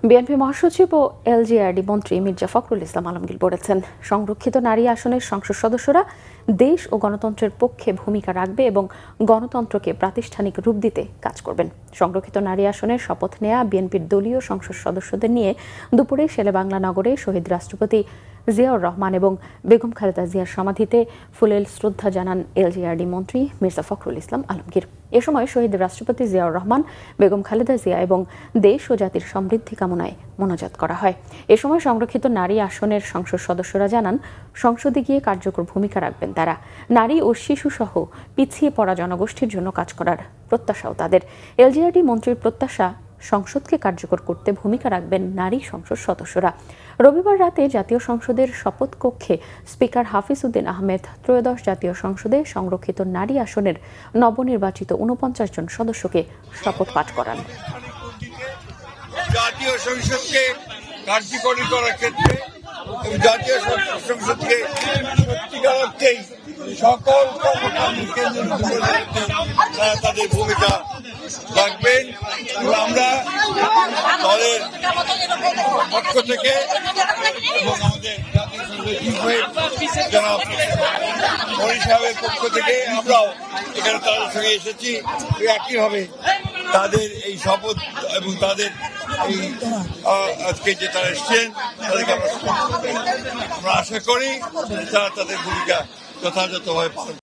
BNP মহাসচিব ও LGRD মন্ত্রী মির্জা ফখরুল ইসলাম আলমগীর বলেছেন, সংরক্ষিত নারী আসনের সংসদ সদস্যরা দেশ ও গণতন্ত্রের পক্ষে ভূমিকা রাখবে এবং গণতন্ত্রকে প্রাতিষ্ঠানিক রূপ দিতে কাজ করবেন। সংরক্ষিত নারী আসনের শপথ নেয়া বিএনপির দলীয় সংসদ সদস্যদের নিয়ে দুপুরে শেরেবাংলা নগরে শহীদ রাষ্ট্রপতি জিয়াউর রহমান এবং বেগম খালেদা জিয়ার সমাধিতে ফুলেল শ্রদ্ধা জানান এলজিআরডি মন্ত্রী মির্জা ফখরুল ইসলাম আলমগীর। এ সময় শহীদ রাষ্ট্রপতি জিয়াউর রহমান, বেগম খালেদা জিয়া এবং দেশ ও জাতির সমৃদ্ধি কামনায় মোনাজাত করা হয়। এ সময় সংরক্ষিত নারী আসনের সংসদ সদস্যরা জানান, সংসদে গিয়ে কার্যকর ভূমিকা রাখবেন তারা। নারী ও শিশু সহ পিছিয়ে পড়া জনগোষ্ঠীর জন্য কাজ করার প্রত্যাশাও তাদের। এলজিআরডি মন্ত্রীর প্রত্যাশা, সংসদকে কার্যকর করতে ভূমিকা রাখবেন নারী সংসদ সদস্যরা। রবিবার রাতে জাতীয় সংসদের শপথ কক্ষে স্পিকার হাফিজ উদ্দিন আহমেদ ত্রয়োদশ জাতীয় সংসদে সংরক্ষিত নারী আসনের নবনির্বাচিত ৪৯ জন সদস্যকে শপথ পাঠ করান। জাতীয় সংসদকে কার্যকরী করার ক্ষেত্রে জাতীয় সংসদকে সত্যিকার অর্থেই সকল তারা তাদের ভূমিকা রাখবেন। আমরা দলের পক্ষ থেকে এবং আমাদের জাতীয় মনির সাহেবের পক্ষ থেকে আমরাও এখানে তাদের সঙ্গে এসেছি। একইভাবে তাদের এই শপথ এবং তাদের এই আজকে যে তারা এসছেন তাদেরকে আমরা আশা করি তারা তাদের ভূমিকা যথাযথভাবে পালন